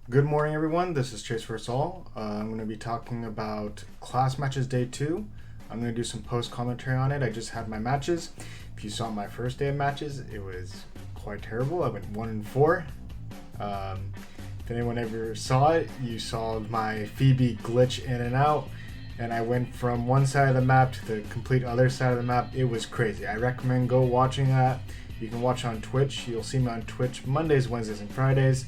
Good morning, everyone. This is Chase vs. All. I'm going to be talking about Class Matches Day 2. I'm going to do some post commentary on it. I just had my matches. If you saw my first day of matches, it was quite terrible. I went 1-4. If anyone ever saw it, you saw my Phoebe glitch in and out, and I went from one side of the map to the complete other side of the map. It was crazy. I recommend go watching that. You can watch on Twitch. You'll see me on Twitch Mondays, Wednesdays, and Fridays.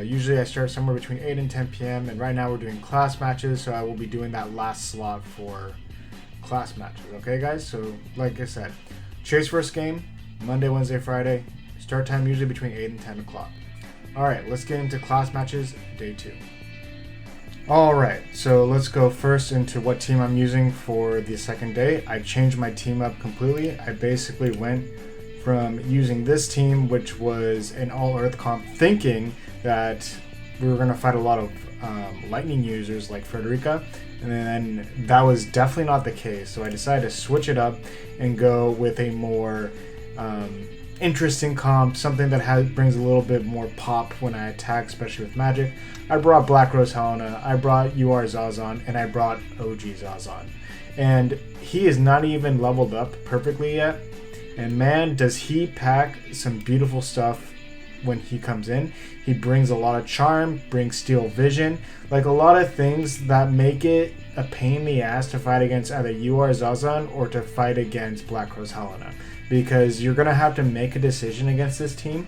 Usually I start somewhere between 8 and 10 p.m. and right now we're doing class matches, so I will be doing that last slot for class matches. Okay, guys? So, like I said, Chase first game, Monday, Wednesday, Friday. Start time usually between 8 and 10 o'clock. Alright, let's get into class matches, day 2. Alright, so let's go first into what team I'm using for the second day. I changed my team up completely. I basically went from using this team, which was an all-earth comp, thinking that we were going to fight a lot of lightning users like Frederica, and then that was definitely not the case. So I decided to switch it up and go with a more interesting comp, something that brings a little bit more pop when I attack, especially with magic. I brought Black Rose Helena, I brought UR Zazan, and I brought OG Zazan. And he is not even leveled up perfectly yet. And man, does he pack some beautiful stuff when he comes in. He brings a lot of charm, brings steel vision, like a lot of things that make it a pain in the ass to fight against either UR Zazan or to fight against Black Rose Helena. Because you're going to have to make a decision against this team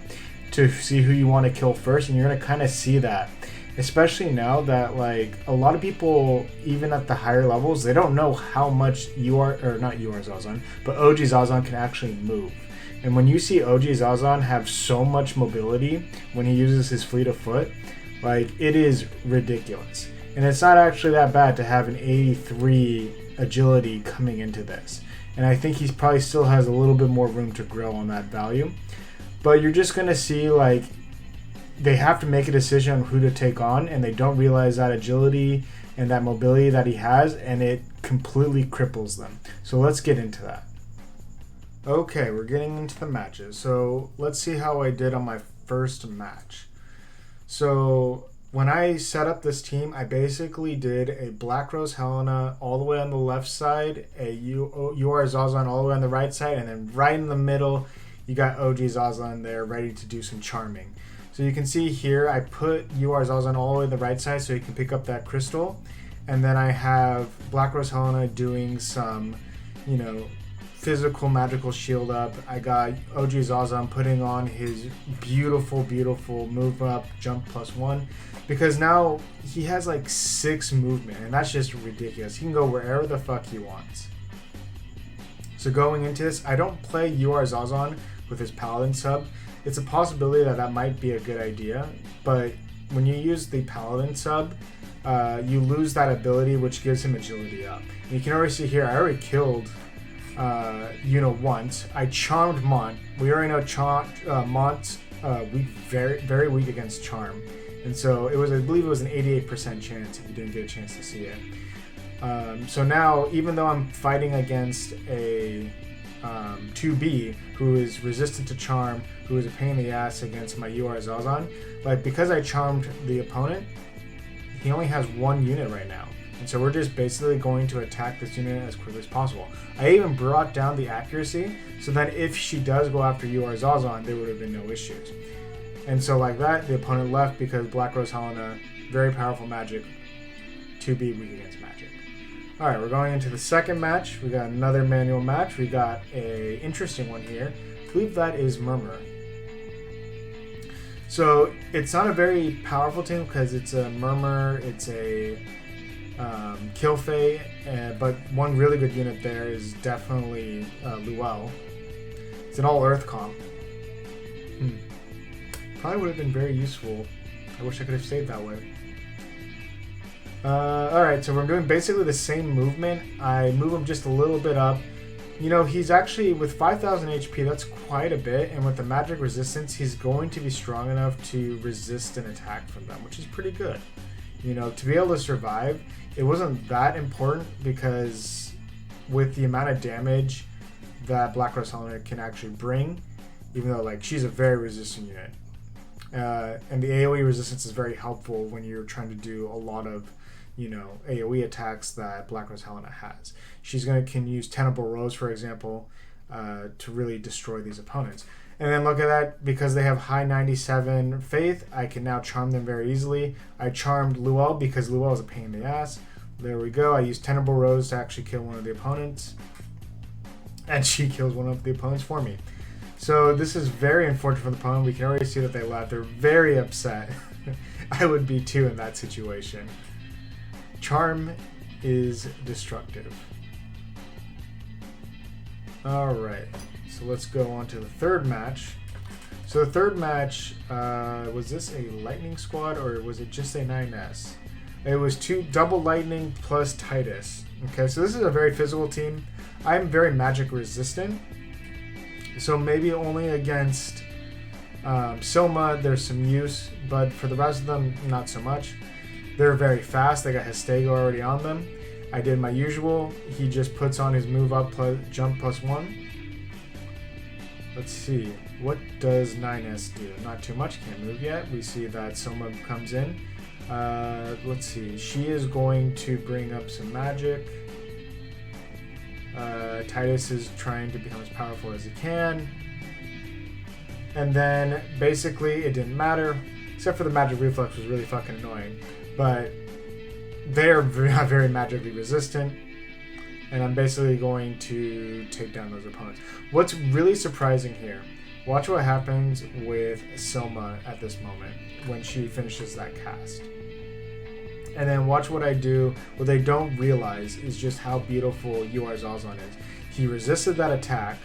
to see who you want to kill first, and you're going to kind of see that. Especially now that, like, a lot of people, even at the higher levels, they don't know how much not UR Zazan, but OG Zazan can actually move. And when you see OG Zazan have so much mobility when he uses his fleet of foot, like, it is ridiculous. And it's not actually that bad to have an 83 agility coming into this. And I think he probably still has a little bit more room to grow on that value. But you're just going to see, like, they have to make a decision on who to take on, and they don't realize that agility and that mobility that he has, and it completely cripples them. So let's get into that. Okay, we're getting into the matches. So let's see how I did on my first match. So when I set up this team, I basically did a Black Rose Helena all the way on the left side, a UR Zazan all the way on the right side, and then right in the middle, you got OG Zazan there ready to do some charming. So you can see here, I put UR Zazan all the way to the right side so he can pick up that crystal. And then I have Black Rose Helena doing some, physical magical shield up. I got OG Zazan putting on his beautiful, beautiful move up, jump +1. Because now he has like 6 movement, and that's just ridiculous. He can go wherever the fuck he wants. So going into this, I don't play UR Zazan with his Paladin sub. It's a possibility that might be a good idea, but when you use the Paladin sub, you lose that ability, which gives him agility up. And you can already see here, I already killed once. I charmed Mont. We already know Mont's very, very weak against charm. And so I believe it was an 88% chance if you didn't get a chance to see it. So now, even though I'm fighting against a 2B who is resistant to charm, who is a pain in the ass against my UR Zazan, but because I charmed the opponent, he only has 1 unit right now. And so we're just basically going to attack this unit as quickly as possible. I even brought down the accuracy so that if she does go after UR Zazan, there would have been no issues. And so like that, the opponent left because Black Rose Helena, very powerful magic, 2B weak against magic. Alright, we're going into the second match. We got another manual match. We got a interesting one here. I believe that is Murmur. So it's not a very powerful team because it's a Murmur, it's a Kill Fae, but one really good unit there is definitely Luel. It's an all-earth comp. Probably would have been very useful. I wish I could have stayed that way. Alright, so we're doing basically the same movement. I move him just a little bit up. He's actually, with 5,000 HP, that's quite a bit, and with the magic resistance, he's going to be strong enough to resist an attack from them, which is pretty good. To be able to survive, it wasn't that important because with the amount of damage that Black Rose Helena can actually bring, even though, like, she's a very resistant unit. And the AoE resistance is very helpful when you're trying to do a lot of, AoE attacks that Black Rose Helena has. She's can use Tenable Rose, for example, to really destroy these opponents. And then look at that, because they have high 97 faith, I can now charm them very easily. I charmed Luel because Luel is a pain in the ass. There we go. I used Tenable Rose to actually kill one of the opponents. And she kills one of the opponents for me. So this is very unfortunate for the opponent. We can already see that they left. They're very upset. I would be too in that situation. Charm is destructive. Alright, so let's go on to the third match. So the third match, was this a Lightning squad or was it just a 9S? It was double Lightning plus Titus. Okay, so this is a very physical team. I'm very magic resistant. So maybe only against Soma there's some use, but for the rest of them, not so much. They're very fast. They got Hestego already on them. I did my usual. He just puts on his move up plus jump +1. Let's see. What does 9S do? Not too much. Can't move yet. We see that Soma comes in. Let's see. She is going to bring up some magic. Titus is trying to become as powerful as he can. And then basically it didn't matter, except for the magic reflex was really fucking annoying. But they're very magically resistant, and I'm basically going to take down those opponents. What's really surprising here, watch what happens with Soma at this moment when she finishes that cast. And then watch what I do. What they don't realize is just how beautiful UR Zazan is. He resisted that attack,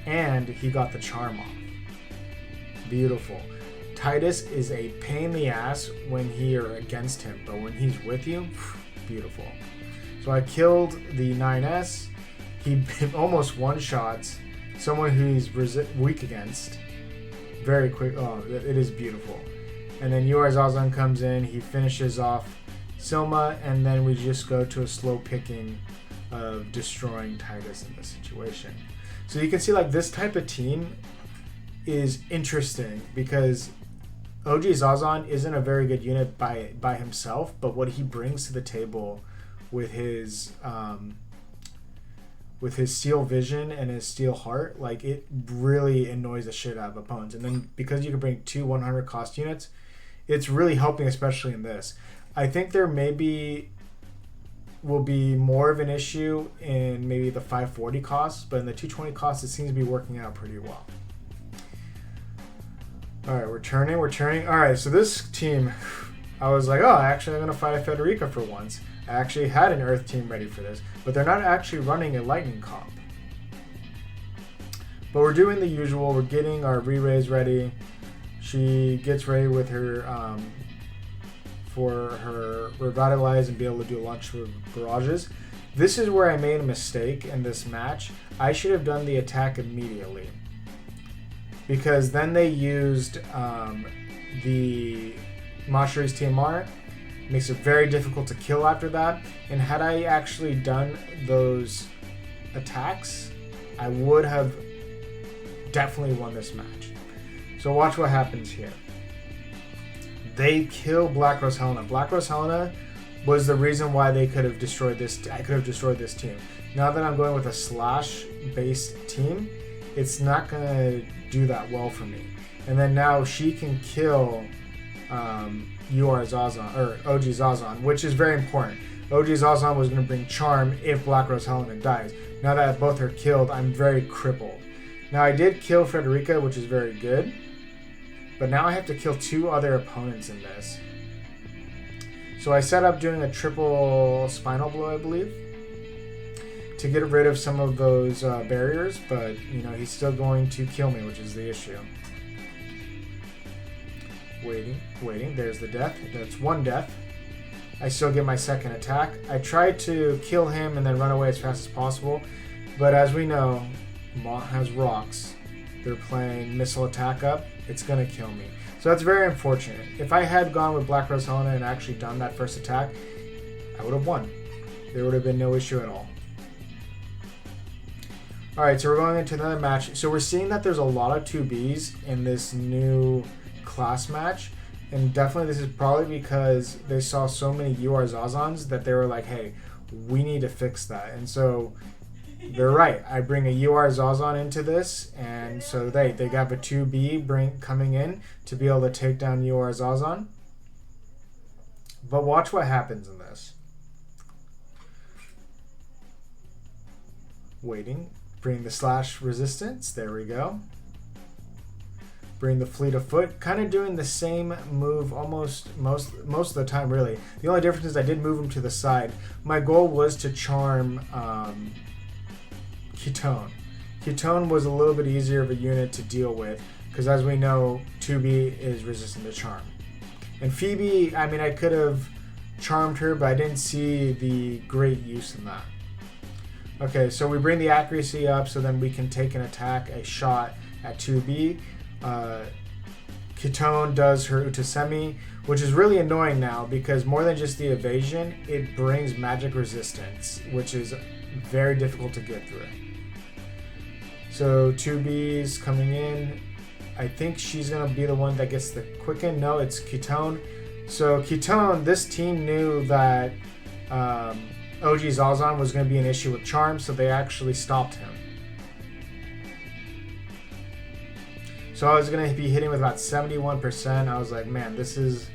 and he got the charm off. Beautiful. Titus is a pain in the ass when you're against him, but when he's with you, beautiful. So I killed the 9S. He almost one-shots someone who he's weak against. Very quick. Oh, it is beautiful. And then UR Zazan comes in. He finishes off Soma, and then we just go to a slow picking of destroying Titus in this situation. So you can see like this type of team is interesting because OG Zazan isn't a very good unit by himself, but what he brings to the table with his steel vision and his steel heart, like it really annoys the shit out of opponents. And then because you can bring 2 100 cost units, it's really helping, especially in this. I think there will be more of an issue in maybe the 540 costs, but in the 220 costs, it seems to be working out pretty well. All right, we're turning. All right, so this team, I was like, oh, actually, I'm going to fight a Federica for once. I actually had an Earth team ready for this, but they're not actually running a Lightning comp. But we're doing the usual. We're getting our re-raise ready. She gets ready with her for her revitalize and be able to do launch with barrages. This is where I made a mistake in this match. I should have done the attack immediately, because then they used the Mashari's TMR. Makes it very difficult to kill after that. And had I actually done those attacks, I would have definitely won this match. So watch what happens here. They kill Black Rose Helena. Black Rose Helena was the reason why they could have destroyed this. I could have destroyed this team. Now that I'm going with a slash-based team, it's not going to do that well for me. And then now she can kill UR Zazan, or OG Zazan, which is very important. OG Zazan was going to bring charm if Black Rose Helena dies. Now that both are killed, I'm very crippled. Now I did kill Frederica, which is very good. But now I have to kill 2 other opponents in this. So I set up doing a triple spinal blow, I believe, to get rid of some of those barriers, but he's still going to kill me, which is the issue. Waiting, there's the death. That's 1 death. I still get my second attack. I tried to kill him and then run away as fast as possible, but as we know, Mont has rocks. They're playing missile attack up. It's going to kill me. So that's very unfortunate. If I had gone with Black Rose Helena and actually done that first attack, I would have won. There would have been no issue at all. Alright, so we're going into another match. So we're seeing that there's a lot of 2Bs in this new class match, and definitely this is probably because they saw so many UR Zazans that they were like, hey, we need to fix that. And so they're right. I bring a UR Zazan into this, and so they got a 2B coming in to be able to take down UR Zazan. But watch what happens in this. Waiting. Bring the slash resistance. There we go. Bring the fleet of foot. Kind of doing the same move almost most of the time, really. The only difference is I did move him to the side. My goal was to charm Ketone. Ketone was a little bit easier of a unit to deal with because, as we know, 2B is resistant to charm. And Phoebe, I mean, I could have charmed her, but I didn't see the great use in that. Okay, so we bring the accuracy up so then we can take an attack, a shot at 2B. Ketone does her Utasemi, which is really annoying now because more than just the evasion, it brings magic resistance, which is very difficult to get through. So 2B's coming in. I think she's going to be the one that gets the quicken. No, it's Ketone. So Ketone, this team knew that OG Zazan was going to be an issue with charm, so they actually stopped him. So I was going to be hitting with about 71%. I was like, man, this is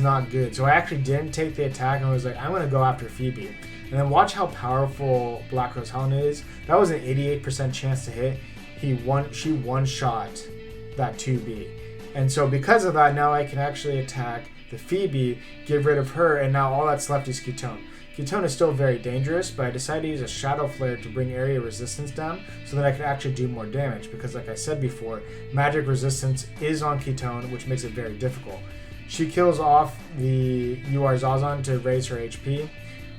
not good. So I actually didn't take the attack, and I was like, I'm going to go after Phoebe. And then watch how powerful Black Rose Helen is. That was an 88% chance to hit. She one-shot that 2B. And so because of that, now I can actually attack the Phoebe, get rid of her, and now all that's left is Ketone. Ketone is still very dangerous, but I decided to use a Shadow Flare to bring area resistance down so that I can actually do more damage because, like I said before, magic resistance is on Ketone, which makes it very difficult. She kills off the UR Zazan to raise her HP.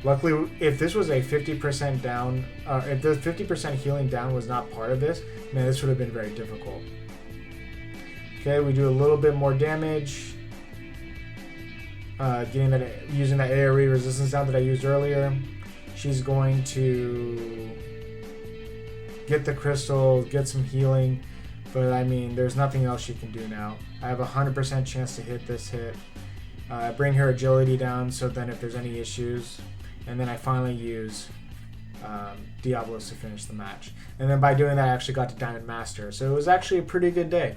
Luckily, if this was a 50% down, if the 50% healing down was not part of this, man, this would have been very difficult. Okay, we do a little bit more damage. Using that AoE resistance down that I used earlier. She's going to get the crystal, get some healing, but I mean, there's nothing else she can do now. I have a 100% chance to hit this hit. Bring her agility down so then if there's any issues, and then I finally use Diablos to finish the match. And then by doing that, I actually got to Diamond Master. So it was actually a pretty good day.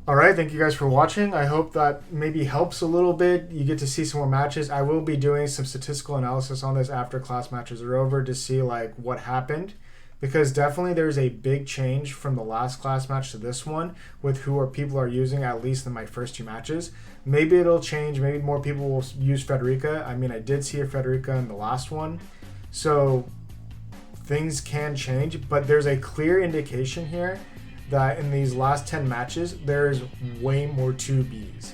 Alright, thank you guys for watching. I hope that maybe helps a little bit. You get to see some more matches. I will be doing some statistical analysis on this after class matches are over to see like what happened. Because definitely there's a big change from the last class match to this one with people are using, at least in my first two matches. Maybe it'll change. Maybe more people will use Frederica. I mean, I did see a Frederica in the last one. So things can change, but there's a clear indication here that in these last 10 matches, there's way more 2Bs.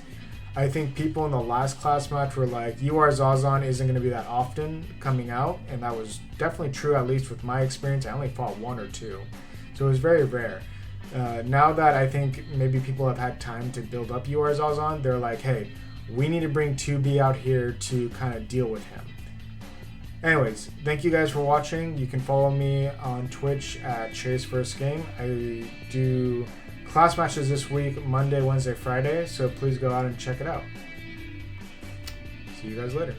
I think people in the last class match were like, UR Zazan isn't going to be that often coming out, and that was definitely true, at least with my experience. I only fought one or two, so it was very rare. Now that I think maybe people have had time to build up UR Zazan, they're like, hey, we need to bring 2B out here to kind of deal with him. Anyways, thank you guys for watching. You can follow me on Twitch at Chase First Game. I do class matches this week, Monday, Wednesday, Friday, so please go out and check it out. See you guys later.